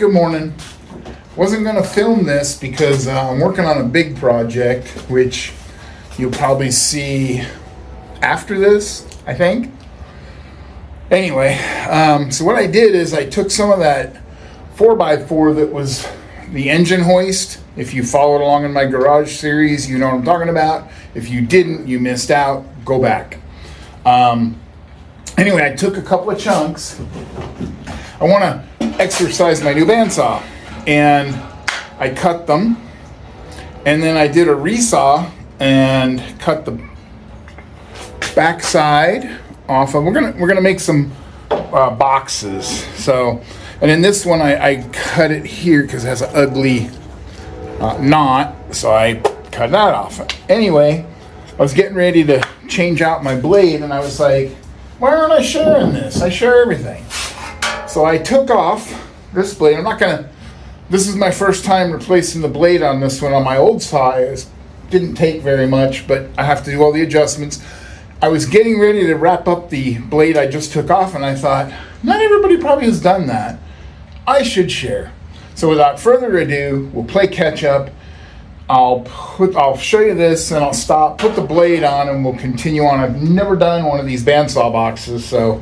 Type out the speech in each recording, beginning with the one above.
good morning. Wasn't gonna film this because I'm working on a big project, which you'll probably see after this, I think. Anyway, so what I did is I took some of that 4x4 that was the engine hoist. If you followed along in my garage series, you know what I'm talking about. If you didn't, you missed out. Go back. Anyway, I took a couple of chunks. I want to exercise my new bandsaw, and I cut them, and then I did a resaw and cut the backside off of. We're gonna make some boxes. So, and in this one I cut it here because it has an ugly knot, so I cut that off. Anyway, I was getting ready to change out my blade, and I was like, why aren't I sharing this? I share everything. So I took off this blade. This is my first time replacing the blade on this one. On my old saw, it didn't take very much, but I have to do all the adjustments. I was getting ready to wrap up the blade I just took off, and I thought, not everybody probably has done that. I should share. So without further ado, we'll play catch up. I'll show you this, and I'll stop, put the blade on, and we'll continue on. I've never done one of these bandsaw boxes, so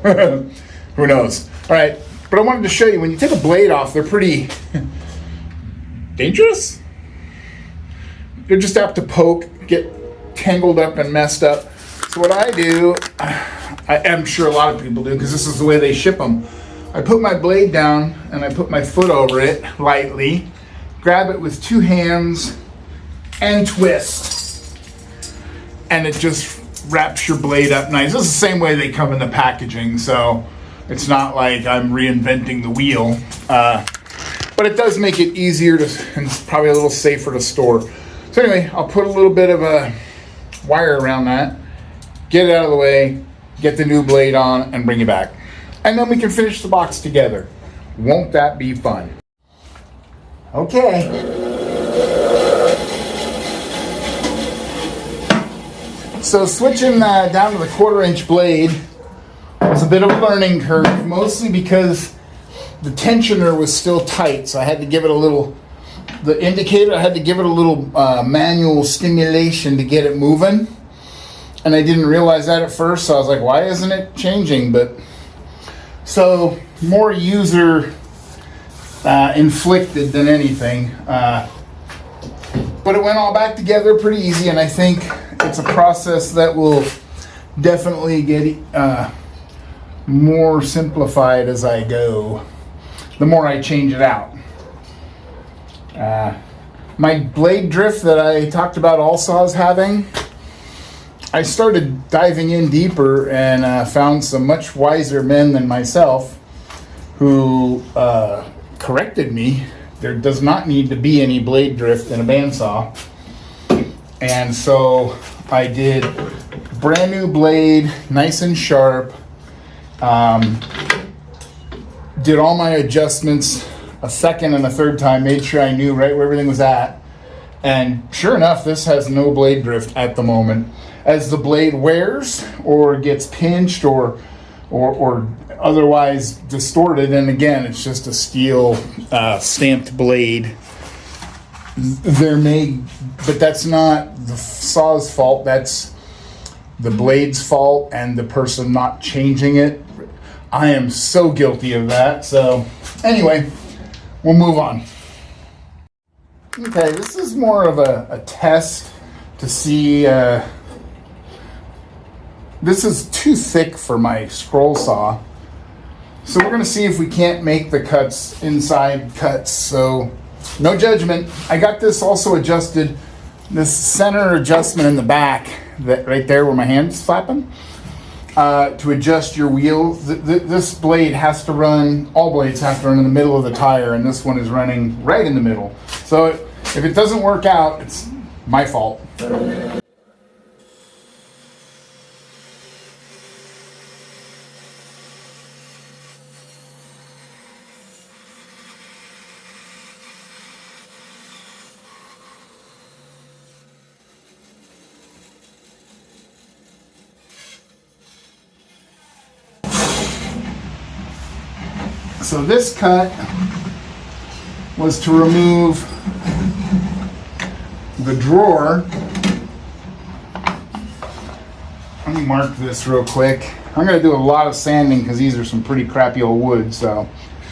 who knows. All right, but I wanted to show you, when you take a blade off, they're pretty dangerous. They're just apt to poke, get tangled up and messed up. So what I do, I am sure a lot of people do, because this is the way they ship them. I put my blade down, and I put my foot over it lightly, grab it with two hands, and twist, and it just wraps your blade up nice. This is the same way they come in the packaging, so it's not like I'm reinventing the wheel, but it does make it easier to, and it's probably a little safer to store. So anyway, I'll put a little bit of a wire around that, get it out of the way, get the new blade on, and bring it back, and then we can finish the box together. Won't that be fun? Okay. So switching down to the 1/4-inch blade was a bit of a learning curve, mostly because the tensioner was still tight, so I had to give it a little, the indicator, I had to give it a little manual stimulation to get it moving, and I didn't realize that at first, so I was like, why isn't it changing? But so more user inflicted than anything, but it went all back together pretty easy, and I think it's a process that will definitely get more simplified as I go, the more I change it out. My blade drift that I talked about all saws having, I started diving in deeper and found some much wiser men than myself who corrected me. There does not need to be any blade drift in a bandsaw. And so I did brand new blade, nice and sharp. Did all my adjustments a second and a third time, made sure I knew right where everything was at. And sure enough, this has no blade drift at the moment. As the blade wears or gets pinched or otherwise distorted, and again, it's just a steel stamped blade, but that's not the saw's fault, that's the blade's fault and the person not changing it. I am so guilty of that. So anyway, we'll move on. Okay, this is more of a test to see, this is too thick for my scroll saw. So we're gonna see if we can't make the cuts, inside cuts, so no judgment. I got this also adjusted, this center adjustment in the back, that right there where my hand's flapping, to adjust your wheel. This blade has to run, all blades have to run in the middle of the tire, and this one is running right in the middle. So if it doesn't work out, it's my fault. So this cut was to remove the drawer. Let me mark this real quick. I'm going to do a lot of sanding because these are some pretty crappy old wood, so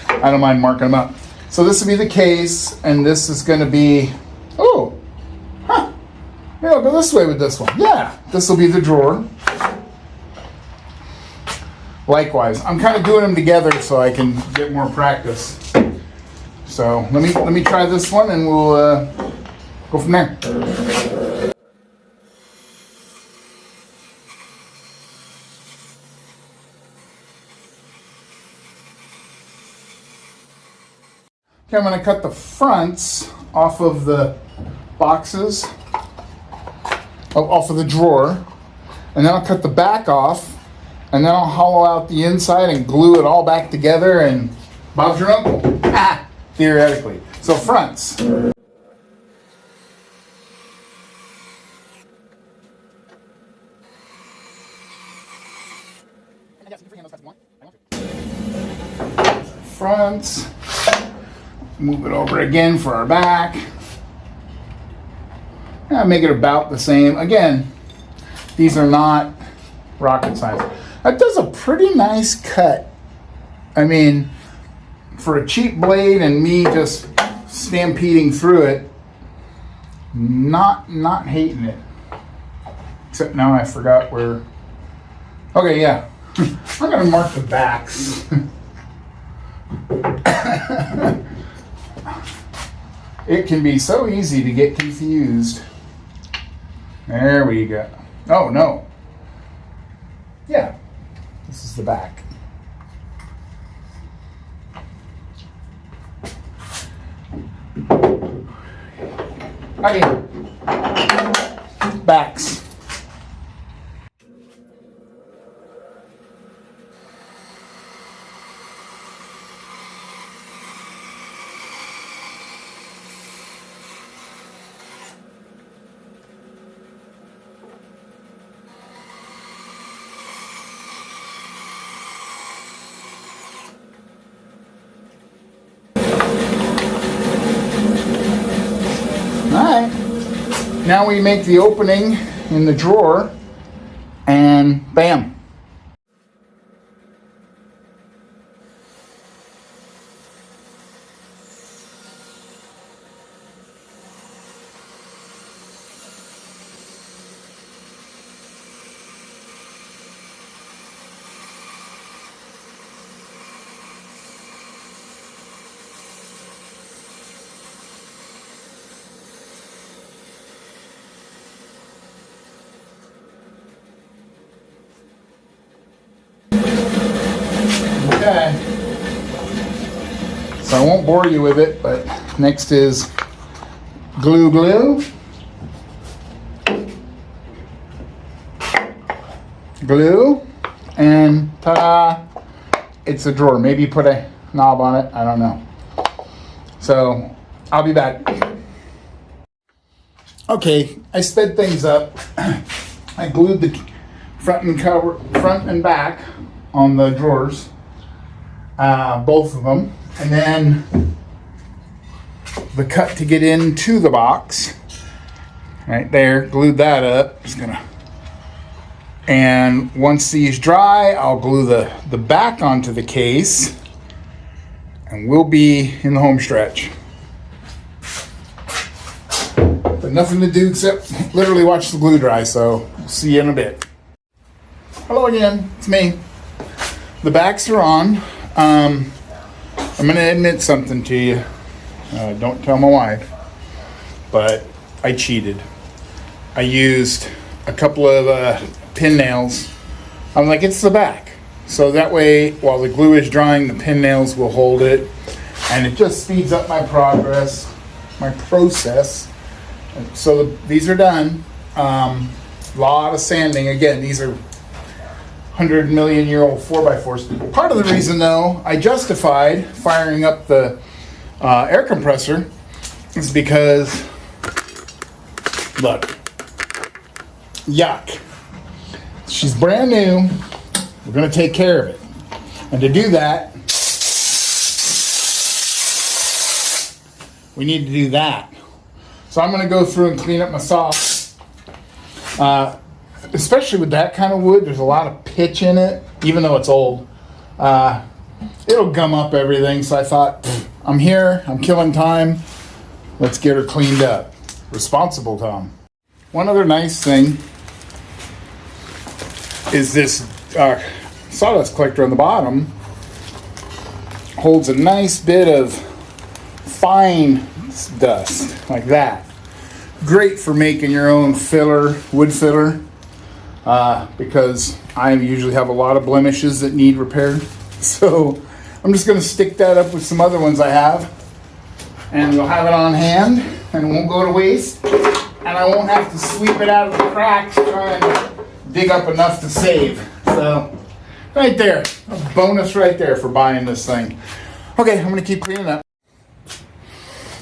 I don't mind marking them up. So this will be the case, and this is going to be, oh, huh, maybe I'll go this way with this one. Yeah, this will be the drawer. Likewise, I'm kind of doing them together so I can get more practice. So let me try this one, and we'll go from there. Okay, I'm going to cut the fronts off of the boxes, off of the drawer, and then I'll cut the back off, and then I'll hollow out the inside and glue it all back together, and Bob's your uncle. Theoretically. So fronts. Fronts. Move it over again for our back. Make it about the same. Again, these are not rocket science. That does a pretty nice cut. I mean, for a cheap blade and me just stampeding through it, not hating it. Except now I forgot where. Okay, yeah. I'm gonna mark the backs. It can be so easy to get confused. There we go. Oh no. Yeah, this is the back. Okay. Backs. Alright, now we make the opening in the drawer, and bam. Okay, so I won't bore you with it, but next is glue, and ta-da, it's a drawer. Maybe put a knob on it, I don't know. So I'll be back. Okay, I sped things up. I glued the front and back on the drawers. Both of them, and then the cut to get into the box right there, glued that up. Just gonna, and once these dry, I'll glue the back onto the case, and we'll be in the home stretch. But nothing to do except literally watch the glue dry, so we'll see you in a bit. Hello again, it's me. The backs are on. I'm going to admit something to you. Don't tell my wife, but I cheated. I used a couple of pin nails. I'm like, it's the back. So that way, while the glue is drying, the pin nails will hold it. And it just speeds up my process. So these are done. Lot of sanding. Again, these are 100 million year old 4x4s. Part of the reason though I justified firing up the air compressor is because, look, yuck. She's brand new. We're gonna take care of it. And to do that, we need to do that. So I'm gonna go through and clean up my saw. Especially with that kind of wood, there's a lot of pitch in it, even though it's old. It'll gum up everything, so I thought, I'm here, I'm killing time, let's get her cleaned up. Responsible Tom. One other nice thing is this sawdust collector on the bottom holds a nice bit of fine dust, like that. Great for making your own filler, wood filler, because I usually have a lot of blemishes that need repaired. So I'm just going to stick that up with some other ones I have, and we'll have it on hand, and it won't go to waste, and I won't have to sweep it out of the cracks trying to dig up enough to save. So right there, a bonus right there for buying this thing. Okay, I'm going to keep cleaning up.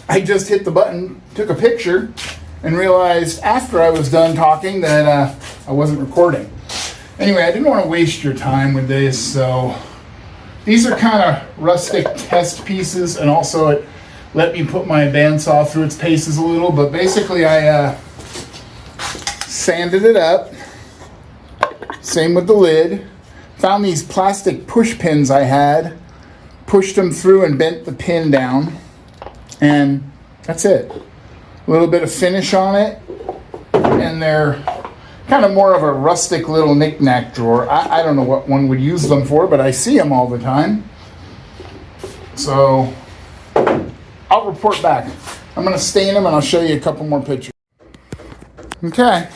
I just hit the button, took a picture, and realized after I was done talking that I wasn't recording. Anyway, I didn't want to waste your time with this, so these are kind of rustic test pieces, and also it let me put my bandsaw through its paces a little, but basically I sanded it up. Same with the lid. Found these plastic push pins I had, pushed them through and bent the pin down, and that's it. A little bit of finish on it, and they're kind of more of a rustic little knick-knack drawer. I don't know what one would use them for, but I see them all the time. So I'll report back. I'm going to stain them, and I'll show you a couple more pictures. Okay.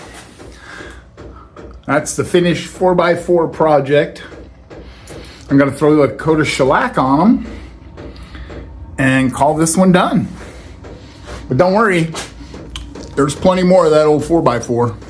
That's the finished 4x4 project. I'm going to throw a coat of shellac on them and call this one done. But don't worry, there's plenty more of that old 4x4.